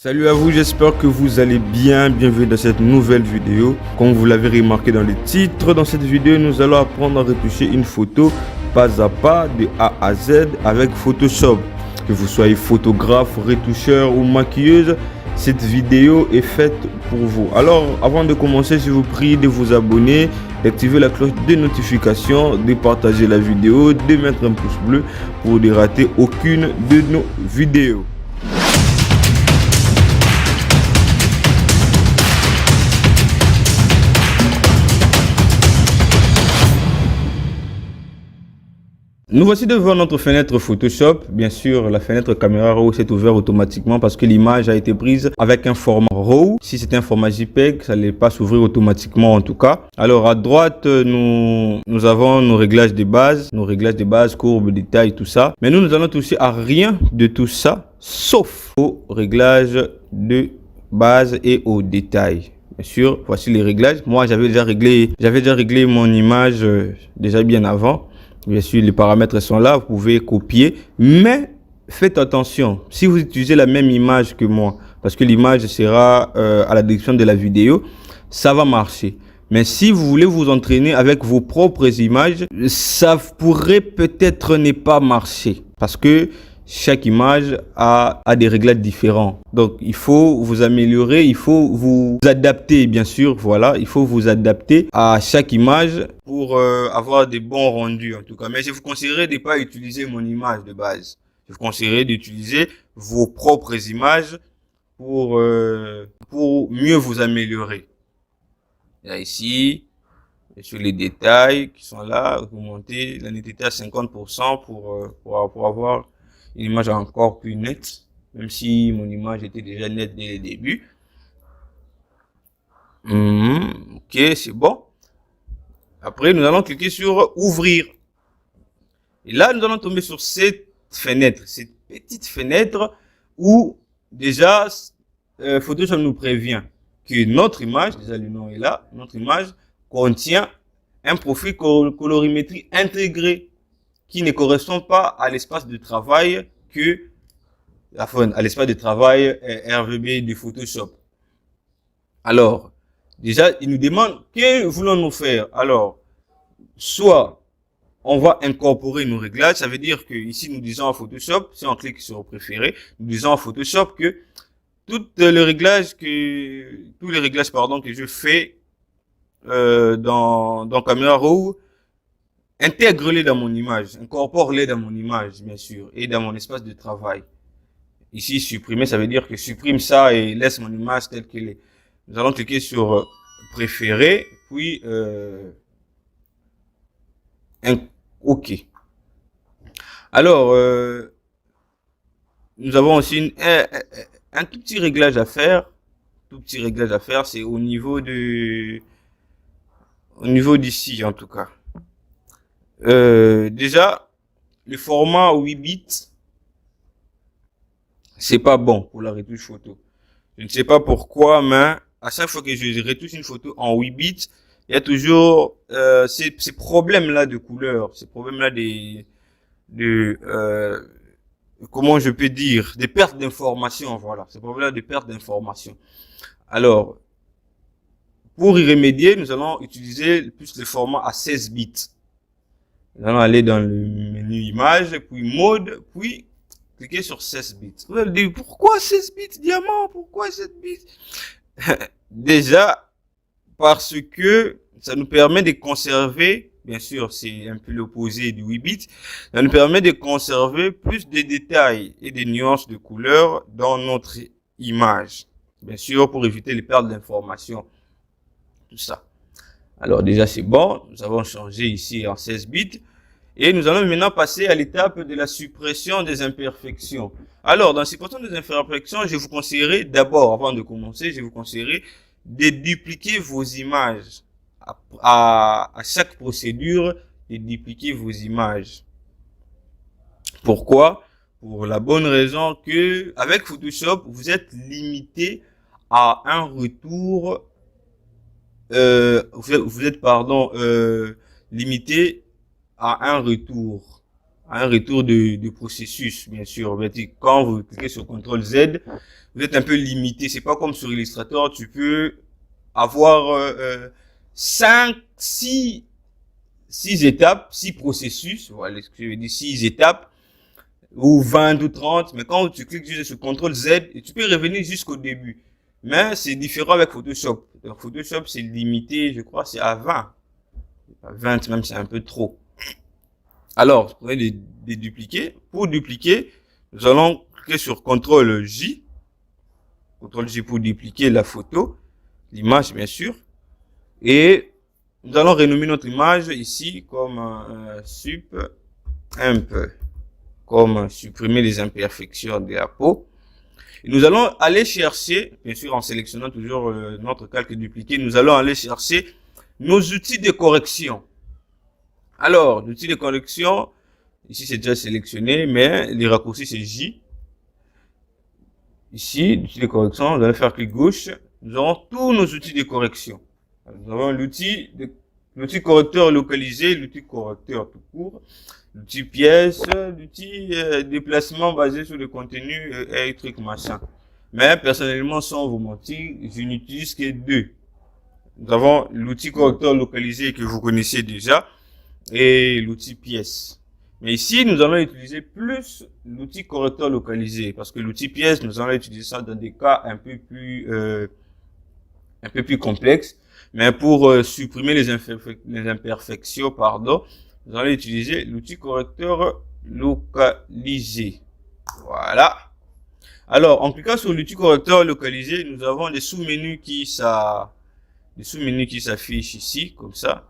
Salut à vous, j'espère que vous allez bien. Bienvenue dans cette nouvelle vidéo. Comme vous l'avez remarqué dans le titre, dans cette vidéo, nous allons apprendre à retoucher une photo pas à pas de A à Z avec Photoshop. Que vous soyez photographe, retoucheur ou maquilleuse, cette vidéo est faite pour vous. Alors, avant de commencer, je vous prie de vous abonner, d'activer la cloche de notification, de partager la vidéo, de mettre un pouce bleu pour ne rater aucune de nos vidéos. Nous voici devant notre fenêtre Photoshop. Bien sûr, la fenêtre caméra RAW s'est ouverte automatiquement parce que l'image a été prise avec un format RAW. Si c'était un format JPEG, ça n'allait pas s'ouvrir automatiquement en tout cas. Alors à droite, nous avons nos réglages de base, courbes, détails, tout ça. Mais nous allons toucher à rien de tout ça, sauf aux réglages de base et aux détails. Bien sûr, voici les réglages. Moi, j'avais déjà réglé mon image déjà bien avant. Bien sûr, les paramètres sont là, vous pouvez copier, mais faites attention, si vous utilisez la même image que moi, parce que l'image sera à la description de la vidéo, ça va marcher. Mais si vous voulez vous entraîner avec vos propres images, ça pourrait peut-être ne pas marcher, parce que chaque image a des réglages différents. Donc, il faut vous améliorer, il faut vous adapter, bien sûr. Voilà, il faut vous adapter à chaque image pour avoir des bons rendus, en tout cas. Mais je vous conseillerais de ne pas utiliser mon image de base. Je vous conseillerais d'utiliser vos propres images pour mieux vous améliorer. Là, ici, sur les détails qui sont là, vous montez la netteté à 50% pour avoir une image encore plus nette, même si mon image était déjà nette dès le début. Ok, c'est bon. Après, nous allons cliquer sur ouvrir. Et là, nous allons tomber sur cette fenêtre, cette petite fenêtre où déjà Photoshop nous prévient que notre image, déjà le nom est là, notre image contient un profil colorimétrie intégré qui ne correspond pas à l'espace de travail à l'espace de travail RVB de Photoshop. Alors, déjà, il nous demande que voulons-nous faire. Alors, soit on va incorporer nos réglages, ça veut dire que ici nous disons à Photoshop, si on clique sur préféré, nous disons à Photoshop que tous les réglages que je fais dans Camera Raw, intègre-les dans mon image, incorpore-les dans mon image, bien sûr, et dans mon espace de travail. Ici, supprimer, ça veut dire que supprime ça et laisse mon image telle qu'elle est. Nous allons cliquer sur préférer, puis OK. Alors, nous avons aussi un tout petit réglage à faire. C'est au niveau d'ici, en tout cas. Déjà, le format 8 bits, c'est pas bon pour la retouche photo. Je ne sais pas pourquoi, mais à chaque fois que je retouche une photo en 8 bits, il y a toujours ces problèmes-là de couleur, ces problèmes-là comment je peux dire, des pertes d'informations, voilà, ces problèmes-là de perte d'informations. Alors, pour y remédier, nous allons utiliser plus le format à 16 bits. Nous allons aller dans le menu image, puis mode, puis cliquer sur 16 bits. Vous allez dire, pourquoi 16 bits diamant? Pourquoi 16 bits? Déjà, parce que ça nous permet de conserver, bien sûr, c'est un peu l'opposé du 8 bits, ça nous permet de conserver plus de détails et des nuances de couleurs dans notre image. Bien sûr, pour éviter les pertes d'informations. Tout ça. Alors déjà c'est bon, nous avons changé ici en 16 bits et nous allons maintenant passer à l'étape de la suppression des imperfections. Alors dans la suppression des imperfections, je vous conseillerais d'abord, avant de commencer, je vous conseillerais de dupliquer vos images. À chaque procédure, de dupliquer vos images. Pourquoi? Pour la bonne raison que avec Photoshop, vous êtes limité à un retour vous êtes limité à un retour à un retour de processus, bien sûr. Quand vous cliquez sur CTRL Z, vous êtes un peu limité. C'est pas comme sur Illustrator, tu peux avoir 5, 6 étapes, 6 processus, voilà ce que je veux dire, 6 étapes, ou 20 ou 30, mais quand tu cliques juste sur CTRL Z, tu peux revenir jusqu'au début. Mais c'est différent avec Photoshop. Donc Photoshop, c'est limité, je crois, c'est à 20. À 20 même, c'est un peu trop. Alors, vous pouvez les dupliquer. Pour dupliquer, nous allons cliquer sur CTRL J. CTRL J pour dupliquer la photo, l'image bien sûr. Et nous allons renommer notre image ici comme sup imp, comme supprimer les imperfections de la peau. Et nous allons aller chercher, bien sûr en sélectionnant toujours notre calque dupliqué, nous allons aller chercher nos outils de correction. Alors, l'outil de correction, ici c'est déjà sélectionné, mais les raccourcis c'est J. Ici, l'outil de correction, vous allez faire clic gauche, nous aurons tous nos outils de correction. Nous avons l'outil correcteur localisé, l'outil correcteur tout court, l'outil pièce, l'outil déplacement basé sur le contenu et truc machin. Mais personnellement, sans vous mentir, je n'utilise que 2. Nous avons l'outil correcteur localisé que vous connaissez déjà et l'outil pièce. Mais ici, nous allons utiliser plus l'outil correcteur localisé parce que l'outil pièce, nous allons utiliser ça dans des cas un peu plus complexes. Mais pour supprimer les imperfections, pardon, nous allons utiliser l'outil correcteur localisé. Voilà. Alors, en cliquant sur l'outil correcteur localisé, nous avons des sous-menus qui s'affichent ici, comme ça.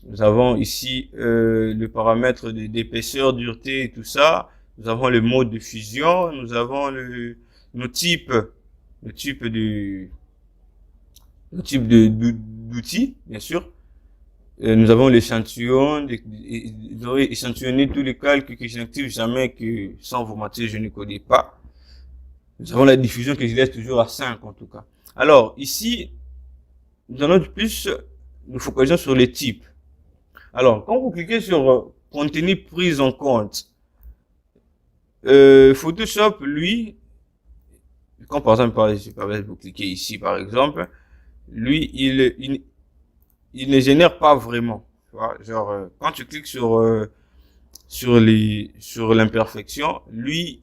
Nous avons ici le paramètre d'épaisseur, dureté et tout ça. Nous avons le mode de fusion. Nous avons le type d'outils, bien sûr. Nous avons l'échantillon. Vous aurez échantillonné tous les calques que je n'active jamais, que sans vous mentir, je ne connais pas. Nous avons la diffusion que je laisse toujours à 5 en tout cas. Alors ici, nous allons plus nous focaliser sur les types. Alors, quand vous cliquez sur contenu pris en compte, Photoshop, lui, quand par exemple, vous cliquez ici par exemple, lui, il ne génère pas vraiment. Tu vois, genre, quand tu cliques sur l'imperfection, lui,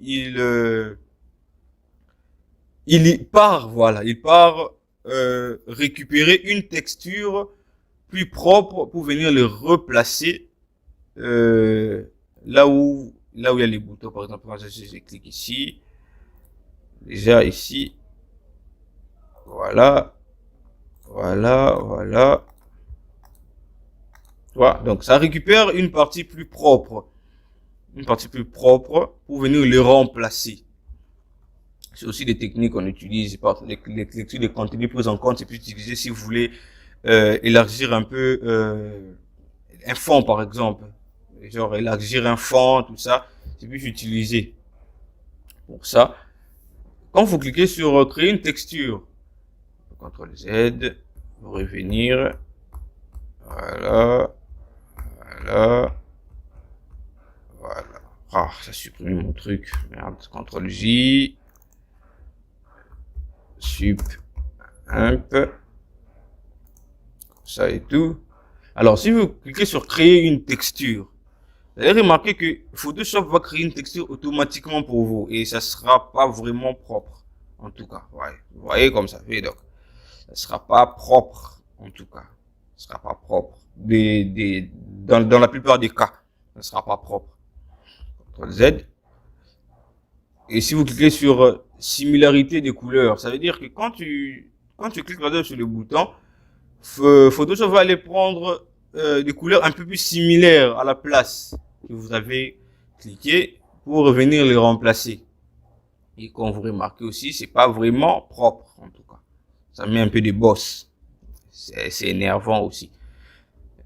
il part récupérer une texture plus propre pour venir le replacer là où il y a les boutons. Par exemple, quand je clique ici, déjà ici, voilà. Voilà. Donc ça récupère une partie plus propre pour venir le remplacer. C'est aussi des techniques qu'on utilise, les lectures de contenu prises en compte, c'est plus utilisé si vous voulez élargir un peu un fond par exemple, genre élargir un fond, tout ça, c'est plus utilisé pour ça. Quand vous cliquez sur créer une texture, CTRL Z, vous revenir, voilà. Ah, ça supprime mon truc, merde, CTRL J, sup imp, ça et tout. Alors, si vous cliquez sur créer une texture, vous allez remarquer que Photoshop va créer une texture automatiquement pour vous et ça sera pas vraiment propre, en tout cas. Ouais, vous voyez comme ça fait, donc ça sera pas propre, en tout cas. Ça sera pas propre. Dans la plupart des cas, ça sera pas propre. CTRL Z. Et si vous cliquez sur similarité des couleurs, ça veut dire que quand tu cliques par exemple sur le bouton, Photoshop va aller prendre des couleurs un peu plus similaires à la place que vous avez cliqué pour venir les remplacer. Et comme vous remarquez aussi, c'est pas vraiment propre en tout cas. Ça met un peu de boss. C'est énervant aussi.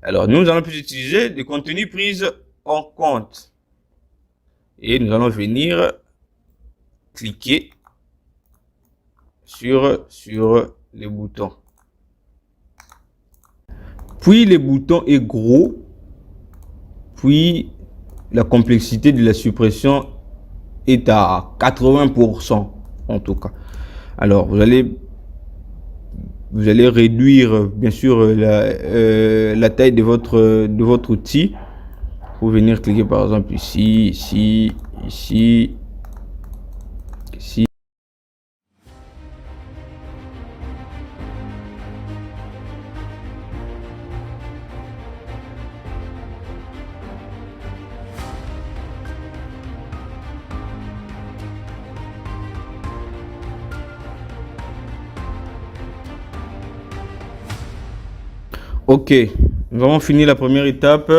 Alors nous allons plus utiliser des contenus pris en compte. Et nous allons venir cliquer sur les boutons. Puis les boutons est gros. Puis la complexité de la suppression est à 80% en tout cas. Alors vous allez réduire bien sûr la taille de votre outil. Pour venir cliquer par exemple ici, ici, ici, ici. Ok, nous avons fini la première étape,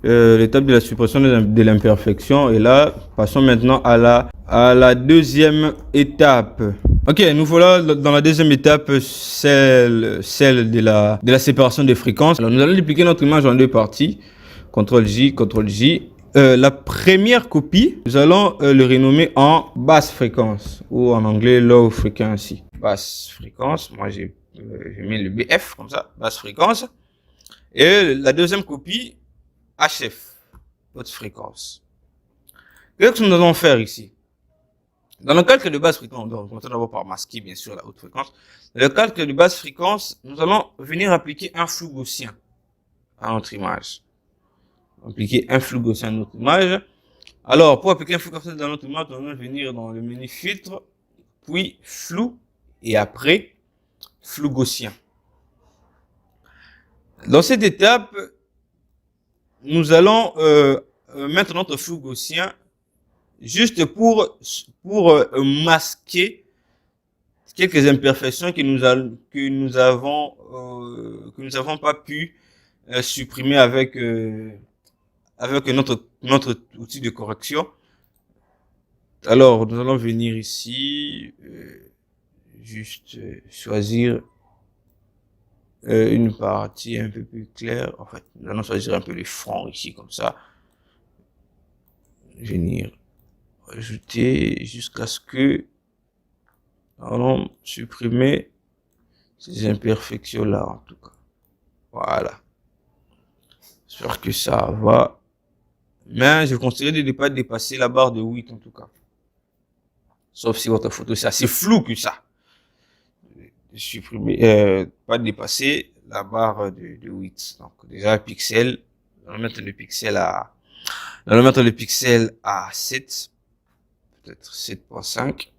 l'étape de la suppression de l'imperfection. Et là, passons maintenant à la deuxième étape. Ok, nous voilà dans la deuxième étape, celle de la séparation des fréquences. Alors, nous allons dupliquer notre image en deux parties. CTRL-J, CTRL-J. La première copie, nous allons le renommer en basse fréquence, ou en anglais low frequency. Basse fréquence, moi j'ai mis le BF comme ça, basse fréquence. Et la deuxième copie, HF, haute fréquence. Qu'est-ce que nous allons faire ici? Dans le calque de basse fréquence, on va d'abord par masquer bien sûr la haute fréquence. Dans le calque de basse fréquence, nous allons venir appliquer un flou gaussien à notre image. Appliquer un flou gaussien à notre image. Alors, pour appliquer un flou gaussien dans notre image, nous allons venir dans le menu filtre, puis flou, et après, flou gaussien. Dans cette étape, nous allons mettre notre flou gaussien juste pour masquer quelques imperfections que nous avons pas pu supprimer avec notre outil de correction. Alors, nous allons venir ici, juste choisir une partie un peu plus claire. En fait, nous allons choisir un peu les fonds ici, comme ça. Venir ajouter jusqu'à ce que nous allons supprimer ces imperfections-là, en tout cas. Voilà. J'espère que ça va. Mais je conseillerais de ne pas dépasser la barre de 8, en tout cas. Sauf si votre photo c'est assez flou que ça. Supprimer, pas dépasser la barre de 8. Donc déjà pixel, on va mettre le pixel à 7, peut-être 7.5,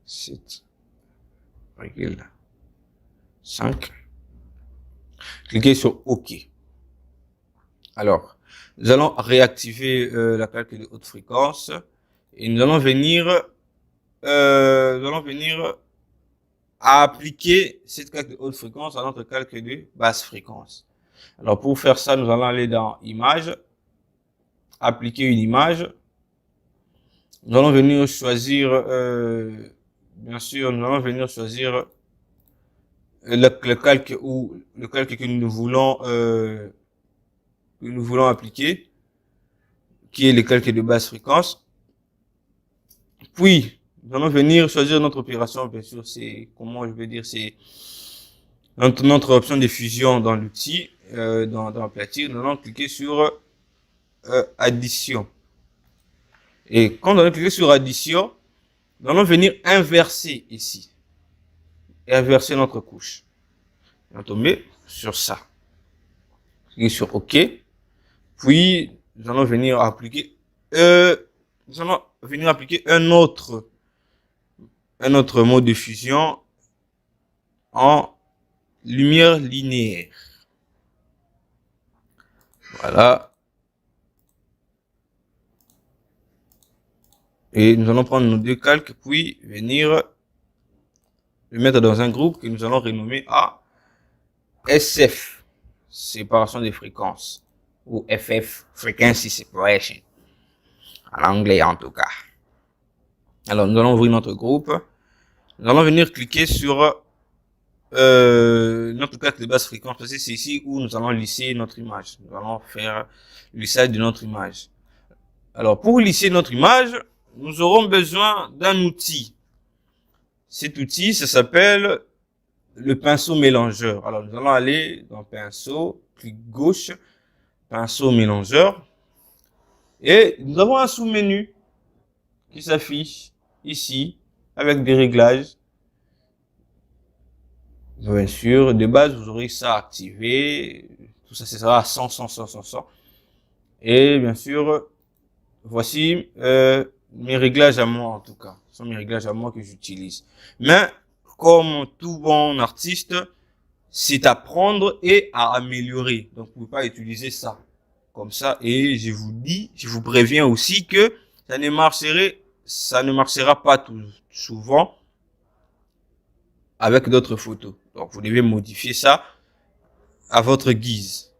7,5. Cliquez sur OK. Alors, nous allons réactiver la calque de haute fréquence et nous allons venir à appliquer cette calque de haute fréquence à notre calque de basse fréquence. Alors pour faire ça, nous allons aller dans Image, appliquer une image. Nous allons venir choisir, bien sûr, nous allons venir choisir le calque que nous voulons appliquer, qui est le calque de basse fréquence. Puis nous allons venir choisir notre opération, bien sûr, c'est, comment je vais dire, c'est notre option de fusion dans l'outil, dans Aplatir. Nous allons cliquer sur addition. Et quand nous allons cliquer sur addition, nous allons venir inverser ici. Et inverser notre couche. On va tomber sur ça. Cliquez sur OK. Puis, nous allons venir appliquer, un autre mode de fusion en lumière linéaire. Voilà. Et nous allons prendre nos deux calques, puis venir le mettre dans un groupe que nous allons renommer à SF, séparation des fréquences, ou FF, Frequency Separation, en anglais en tout cas. Alors, nous allons ouvrir notre groupe. Nous allons venir cliquer sur notre calque de basse fréquence, parce que c'est ici où nous allons lisser notre image. Nous allons faire le lissage de notre image. Alors, pour lisser notre image, nous aurons besoin d'un outil. Cet outil, ça s'appelle le pinceau mélangeur. Alors, nous allons aller dans pinceau, clic gauche, pinceau mélangeur. Et nous avons un sous-menu qui s'affiche ici avec des réglages. Bien sûr, de base, vous aurez ça activé. Tout ça, c'est ça à 100, 100, 100, 100, 100. Et bien sûr, voici mes réglages à moi en tout cas. Ce sont mes réglages à moi que j'utilise. Mais comme tout bon artiste, c'est à prendre et à améliorer. Donc, vous ne pouvez pas utiliser ça comme ça. Et je vous dis, je vous préviens aussi que ça ne marchera pas tout souvent avec d'autres photos. Donc, vous devez modifier ça à votre guise.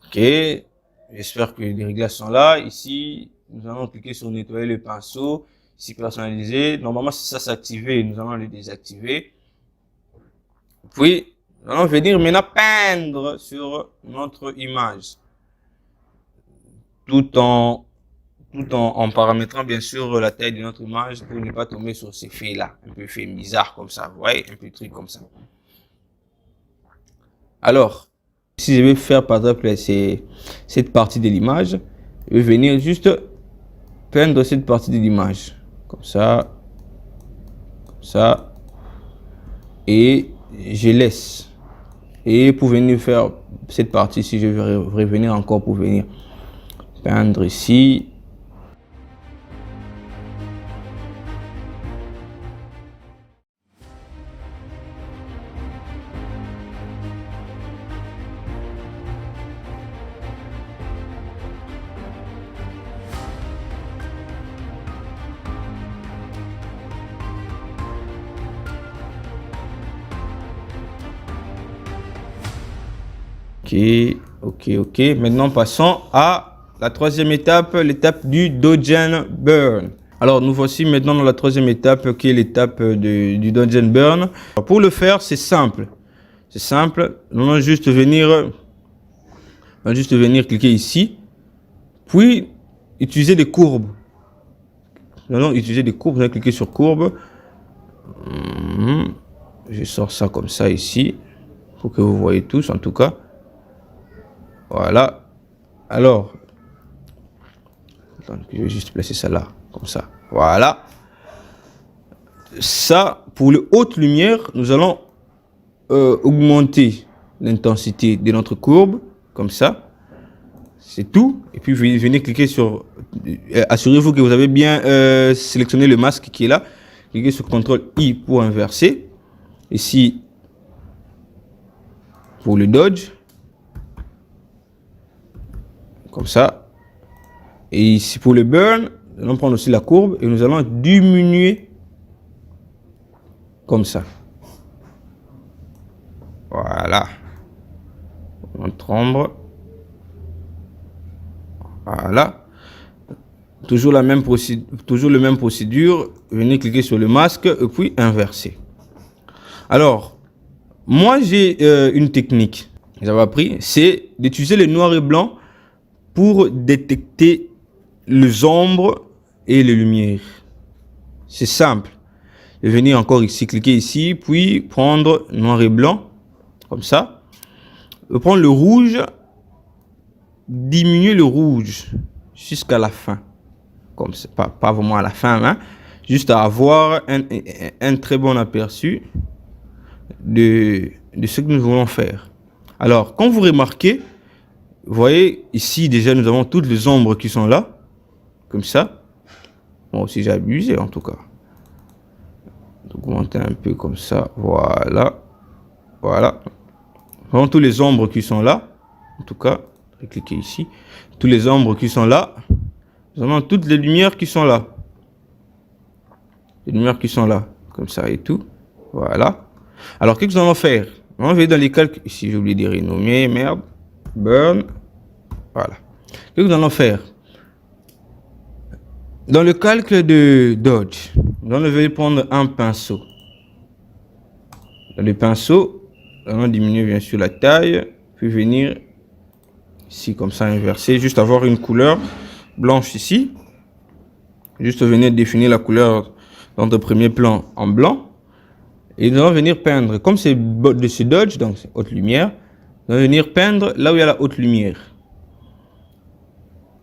Ok. J'espère que les réglages sont là. Ici, nous allons cliquer sur nettoyer le pinceau. Ici, personnaliser. Normalement, si ça s'activer, nous allons le désactiver. Puis, nous allons venir maintenant peindre sur notre image. Tout en paramétrant bien sûr la taille de notre image pour ne pas tomber sur ces faits-là. Un peu fait bizarre comme ça. Vous voyez, un peu truc comme ça. Alors, si je vais faire par exemple cette partie de l'image, je vais venir juste peindre cette partie de l'image. Comme ça. Et je laisse. Et pour venir faire cette partie ci, je vais revenir encore pour venir peindre ici. Ok. Maintenant, passons à la troisième étape, l'étape du Dodge and Burn. Alors, nous voici maintenant dans la troisième étape, qui est l'étape du Dodge and Burn. Pour le faire, c'est simple. C'est simple. Nous allons juste venir cliquer ici, puis utiliser des courbes. Nous allons utiliser des courbes. Nous allons cliquer sur courbe. Je sors ça comme ça ici, pour que vous voyez tous en tout cas. Voilà. Alors, je vais juste placer ça là, comme ça. Voilà. Ça, pour les hautes lumières, nous allons augmenter l'intensité de notre courbe, comme ça. C'est tout. Et puis, venez cliquer sur... assurez-vous que vous avez bien sélectionné le masque qui est là. Cliquez sur CTRL-I pour inverser. Ici, pour le Dodge. Comme ça. Et ici pour le burn, nous allons prendre aussi la courbe et nous allons diminuer comme ça. Voilà. On tremble. Voilà. Toujours la même procédure. Venez cliquer sur le masque et puis inverser. Alors, moi j'ai une technique. J'avais appris, c'est d'utiliser le noir et blanc pour détecter les ombres et les lumières. C'est simple. Je vais venir encore ici, cliquer ici, puis prendre noir et blanc, comme ça. Je vais prendre le rouge, diminuer le rouge jusqu'à la fin. Comme c'est pas vraiment à la fin, hein, juste à avoir un très bon aperçu de ce que nous voulons faire. Alors, quand vous remarquez, vous voyez, ici, déjà, nous avons toutes les ombres qui sont là. Comme ça. Bon, si j'ai abusé, en tout cas. Augmenter un peu comme ça. Voilà. Voilà. Nous avons toutes les ombres qui sont là. En tout cas, je vais cliquer ici. Toutes les ombres qui sont là. Nous avons toutes les lumières qui sont là. Les lumières qui sont là. Comme ça et tout. Voilà. Alors, qu'est-ce que nous allons faire? On va dans les calques. Ici, j'ai oublié de renommer. Merde. Burn. Voilà. Qu'est-ce que nous allons faire? Dans le calque de Dodge, nous allons prendre un pinceau. Dans le pinceau, nous allons diminuer bien sûr la taille, puis venir ici comme ça inverser, juste avoir une couleur blanche ici. Juste venir définir la couleur dans le premier plan en blanc. Et nous allons venir peindre, comme c'est de ce Dodge, donc c'est haute lumière, nous allons venir peindre là où il y a la haute lumière.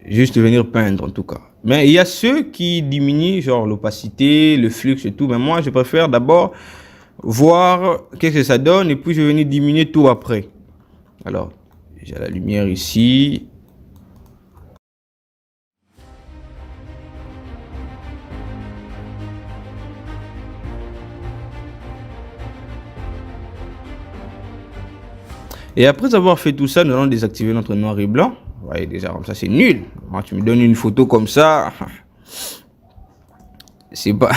juste venir peindre en tout cas. Mais il y a ceux qui diminuent genre l'opacité, le flux et tout. Mais moi, je préfère d'abord voir qu'est-ce que ça donne et puis je vais venir diminuer tout après. Alors, j'ai la lumière ici. Et après avoir fait tout ça, nous allons désactiver notre noir et blanc. Vous voyez déjà, comme ça, c'est nul. Moi, tu me donnes une photo comme ça. C'est pas...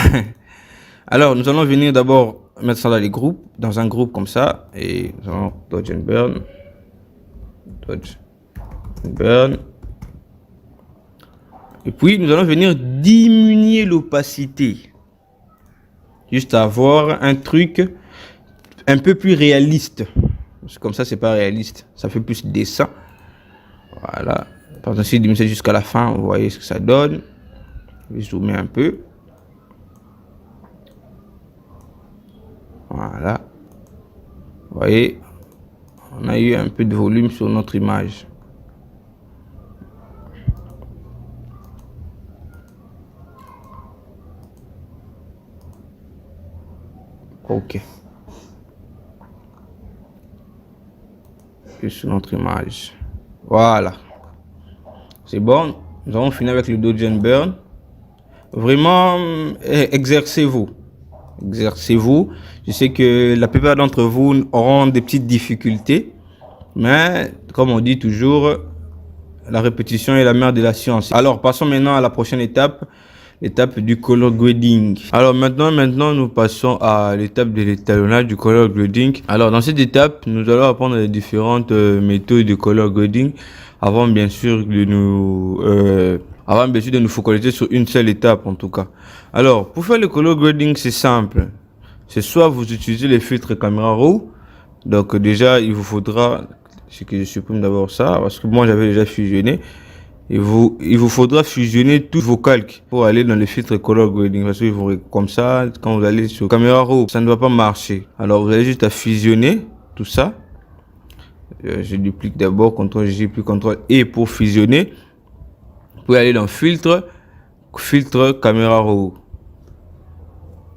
Alors, nous allons venir d'abord mettre ça dans les groupes, dans un groupe comme ça. Et nous allons Dodge and Burn. Dodge and Burn. Et puis, nous allons venir diminuer l'opacité. Juste avoir un truc un peu plus réaliste. Comme ça, c'est pas réaliste. Ça fait plus dessin. Voilà. Par exemple, si je diminue jusqu'à la fin, vous voyez ce que ça donne. Je vais zoomer un peu. Voilà. Vous voyez, on a eu un peu de volume sur notre image. Ok. Et sur notre image. Voilà. C'est bon. Nous allons finir avec le Dodge and Burn. Vraiment, exercez-vous. Exercez-vous. Je sais que la plupart d'entre vous auront des petites difficultés. Mais, comme on dit toujours, la répétition est la mère de la science. Alors, passons maintenant à la prochaine étape. L'étape du color grading. Alors maintenant nous passons à l'étape de l'étalonnage du color grading. Alors dans cette étape, nous allons apprendre les différentes méthodes de color grading avant bien sûr de nous focaliser sur une seule étape en tout cas. Alors pour faire le color grading, c'est simple. C'est soit vous utilisez les filtres caméra raw. Donc déjà il vous faudra, c'est que je supprime d'abord ça parce que moi j'avais déjà fusionné. Il vous faudra fusionner tous vos calques pour aller dans le filtre color grading parce que vous, comme ça, quand vous allez sur caméra raw, ça ne va pas marcher. Alors vous allez juste à fusionner tout ça. Je duplique d'abord CTRL-J puis CTRL-E pour fusionner. Vous pouvez aller dans filtre caméra raw.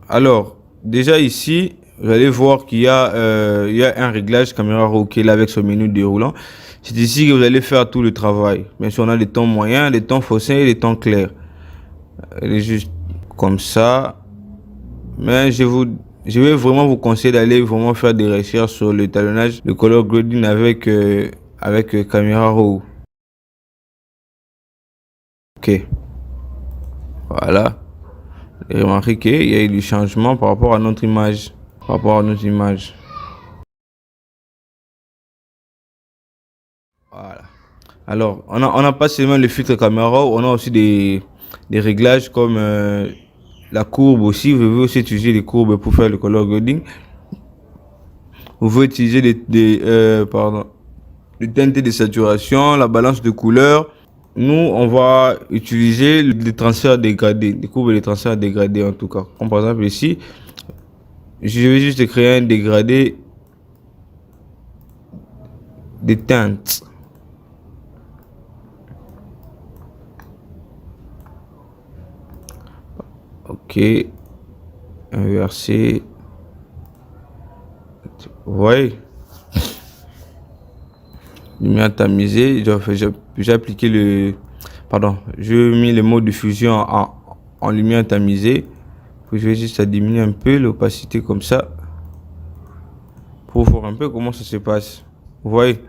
Alors déjà ici, vous allez voir qu'il y a un réglage caméra raw qui est là avec ce menu déroulant. C'est ici que vous allez faire tout le travail. Bien sûr, on a les tons moyens, les tons foncés et les tons clairs. Elle est juste comme ça. Mais je vais vraiment vous conseiller d'aller vraiment faire des recherches sur l'étalonnage de color grading avec caméra raw. Ok. Voilà. Et remarquez qu'il y a eu du changement par rapport à notre image. Voilà. Alors, on a pas seulement le filtre caméra, on a aussi des réglages comme la courbe aussi. Vous pouvez aussi utiliser les courbes pour faire le color grading. Vous pouvez utiliser les teintes de saturation, la balance de couleur. Nous, on va utiliser les transferts dégradés, les courbes et les transferts dégradés en tout cas. Comme par exemple ici, je vais juste créer un dégradé des teintes. Ok, inverser. Ouais. Lumière tamisée. J'ai appliqué je mis le mode de fusion en lumière tamisée. Puis je vais juste diminuer un peu l'opacité comme ça pour voir un peu comment ça se passe. Vous voyez.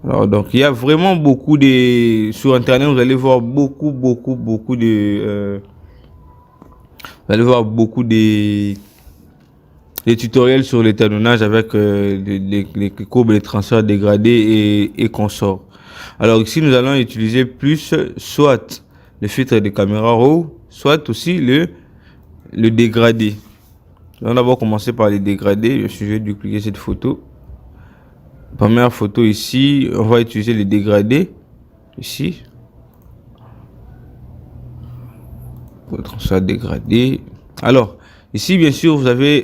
Alors donc il y a vraiment beaucoup de sur internet, vous allez voir beaucoup de des tutoriels sur l'étalonnage avec les courbes, les transferts dégradés et consorts. Alors ici nous allons utiliser plus soit le filtre de caméra raw, soit aussi le dégradé. On va d'abord commencer par les dégradés. Je vais dupliquer cette photo. Première photo ici, on va utiliser les dégradés ici. Pour transfert dégradé. Alors ici bien sûr vous avez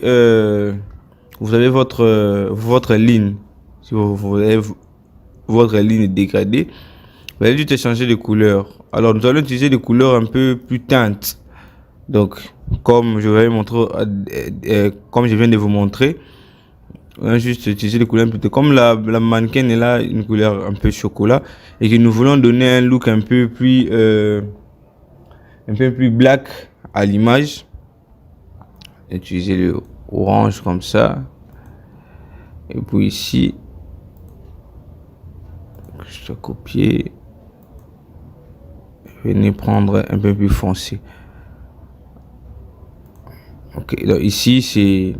votre ligne. Si vous avez votre ligne dégradée, Vous allez juste changer de couleur. Alors, nous allons utiliser des couleurs un peu plus teintes. Donc, comme je vais montrer, comme je viens de vous montrer, on va juste utiliser des couleurs un peu comme la mannequin est là, une couleur un peu chocolat, et que nous voulons donner un look un peu plus black à l'image. Utiliser le orange comme ça, et puis ici, je vais copier, venir prendre un peu plus foncé. Ok, donc ici c'est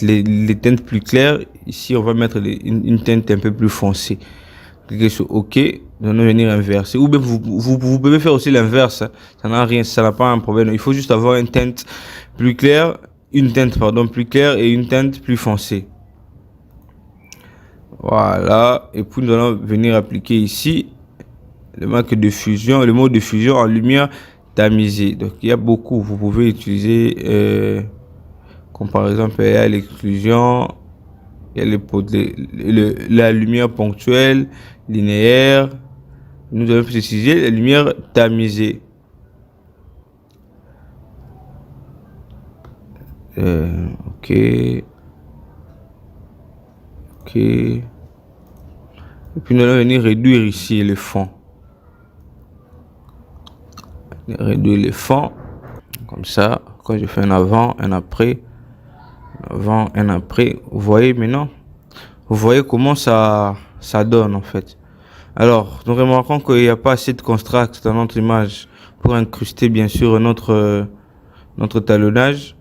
les teintes plus claires. Ici on va mettre une teinte un peu plus foncée. Cliquez sur OK. Nous allons venir inverser. Ou bien vous pouvez faire aussi l'inverse. Ça n'a rien, ça n'a pas un problème. Il faut juste avoir une teinte plus claire, plus claire et une teinte plus foncée. Voilà. Et puis nous allons venir appliquer ici le marque de fusion, le mode de fusion en lumière tamisée. Donc il y a beaucoup. Vous pouvez utiliser comme par exemple il y a l'exclusion, il y a la lumière ponctuelle, linéaire. Nous allons préciser la lumière tamisée. Ok. Ok. Et puis nous allons venir réduire ici le fond. Réduire le fond. Comme ça. Quand je fais un avant, un après. Avant, un après. Vous voyez maintenant? Vous voyez comment ça donne en fait. Alors, nous remarquons qu'il n'y a pas assez de contraste dans notre image pour incruster bien sûr notre talonnage.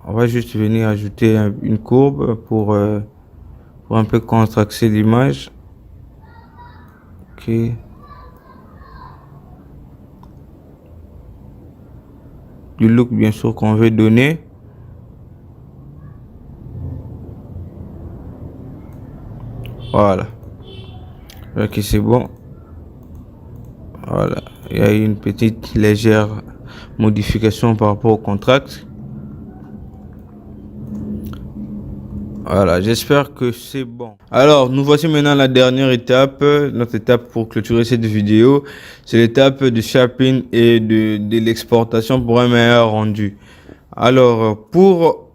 On va juste venir ajouter une courbe pour un peu contracter l'image. Ok. Du look bien sûr qu'on veut donner. Voilà. Ok, c'est bon. Voilà. Il y a une petite légère modification par rapport au contraste. Voilà, j'espère que c'est bon. Alors, nous voici maintenant la dernière étape, notre étape pour clôturer cette vidéo. C'est l'étape de shaping et de l'exportation pour un meilleur rendu. Alors, pour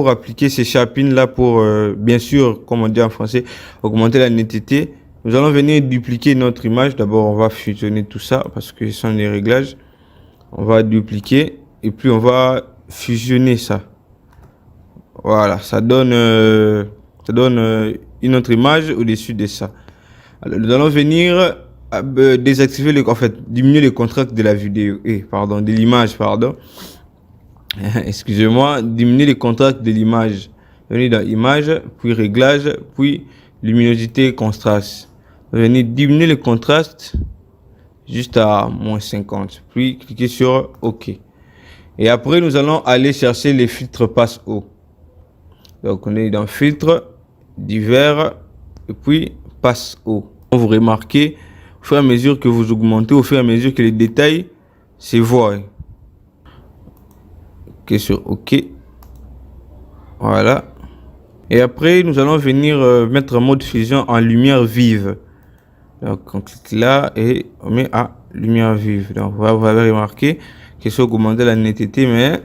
appliquer ces shaping là, pour bien sûr, comme on dit en français, augmenter la netteté, nous allons venir dupliquer notre image. D'abord, on va fusionner tout ça parce que ce sont les réglages. On va dupliquer et puis on va fusionner ça. Voilà, ça donne une autre image au-dessus de ça. Alors, nous allons venir désactiver diminuer le contraste de la vidéo, de l'image, pardon. Excusez-moi, diminuer le contraste de l'image. Venir dans image, puis réglage, puis luminosité, contraste. Venir diminuer le contraste juste à -50, puis cliquer sur OK. Et après, nous allons aller chercher les filtres passe haut. Donc on est dans filtre, divers, et puis passe haut. Vous remarquez, au fur et à mesure que vous augmentez, au fur et à mesure que les détails se voient. Ok, sur OK. Voilà. Et après, nous allons venir mettre un mode fusion en lumière vive. Donc on clique là et on met à lumière vive. Donc vous avez remarqué que ça augmente la netteté, mais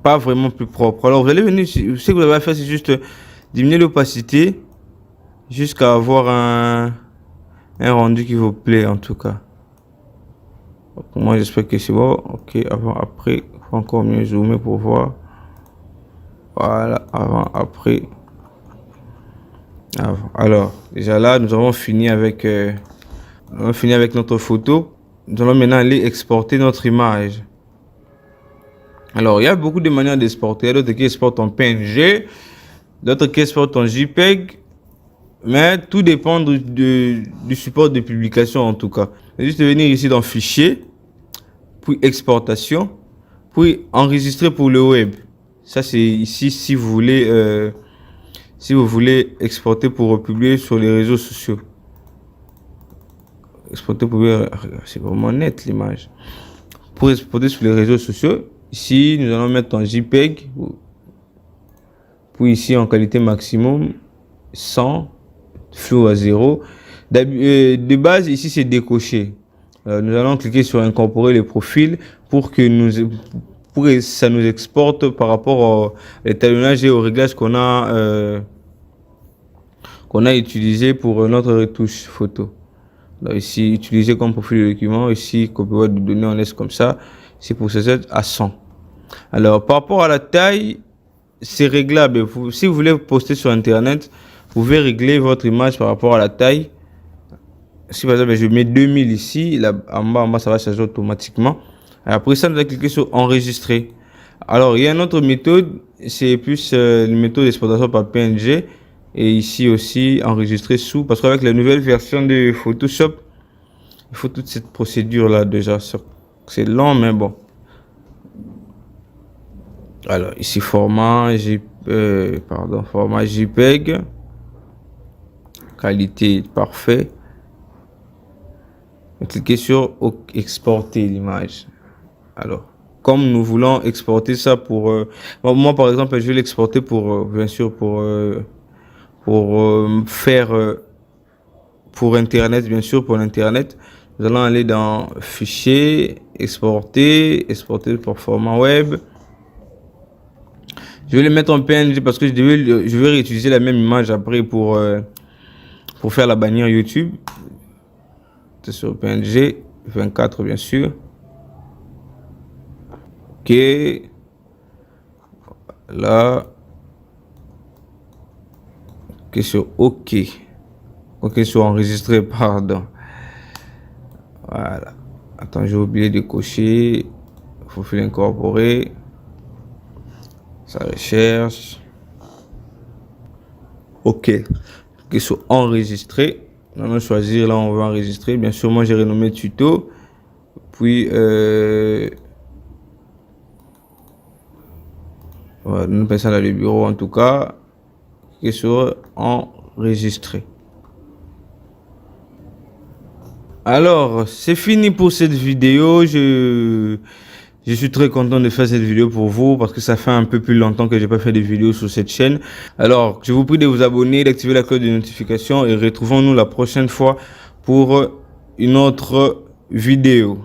pas vraiment plus propre. Alors vous allez venir, ce que vous avez à faire, c'est juste diminuer l'opacité jusqu'à avoir un rendu qui vous plaît en tout cas. Donc, moi j'espère que c'est bon. Ok, avant, après, faut encore mieux zoomer pour voir. Voilà, avant, après. Avant. Alors déjà là, nous avons fini avec notre photo. Nous allons maintenant aller exporter notre image. Alors, il y a beaucoup de manières d'exporter. Il y a d'autres qui exportent en PNG, d'autres qui exportent en JPEG, mais tout dépend du support de publication en tout cas. Juste venir ici dans Fichier, puis Exportation, puis Enregistrer pour le web. Ça c'est ici si vous voulez exporter pour publier sur les réseaux sociaux. Exporter pour c'est vraiment net l'image. Pour exporter sur les réseaux sociaux. Ici, nous allons mettre en JPEG, puis ici en qualité maximum, 100, flou à 0. De base, ici, c'est décoché. Nous allons cliquer sur incorporer les profils pour que ça nous exporte par rapport au étalonnage et au réglage qu'on a utilisé pour notre retouche photo. Là, ici, utiliser comme profil de document. Ici, copier de données, on laisse comme ça. C'est pour se set à 100. Alors, par rapport à la taille, c'est réglable. Si vous voulez poster sur Internet, vous pouvez régler votre image par rapport à la taille. Si par exemple je mets 2000 ici, là, en bas, ça va changer automatiquement. Après ça, nous allons cliquer sur enregistrer. Alors, il y a une autre méthode, c'est plus une méthode d'exportation par PNG. Et ici aussi, enregistrer sous. Parce qu'avec la nouvelle version de Photoshop, il faut toute cette procédure-là déjà. C'est long, mais bon. Alors, ici, format JPEG. Qualité parfait. Cliquez sur exporter l'image. Alors, comme nous voulons exporter ça pour moi par exemple, je vais l'exporter pour bien sûr pour faire pour internet, bien sûr pour l'internet. Nous allons aller dans fichier, exporter pour format web. Je vais le mettre en PNG parce que je vais réutiliser la même image après pour faire la bannière YouTube. C'est sur PNG 24 bien sûr. Ok. Là. Ok sur OK. OK sur enregistrer, pardon. Voilà. Attends, j'ai oublié de cocher. Il faut faire incorporer. Ça recherche. OK. OK sur enregistrer. On va choisir, là on va enregistrer. Bien sûr, moi j'ai renommé tuto. Puis voilà, nous passons dans le bureau en tout cas. Et sur enregistrer. Alors, c'est fini pour cette vidéo. Je suis très content de faire cette vidéo pour vous parce que ça fait un peu plus longtemps que j'ai pas fait de vidéos sur cette chaîne. Alors, je vous prie de vous abonner, d'activer la cloche de notification et retrouvons-nous la prochaine fois pour une autre vidéo.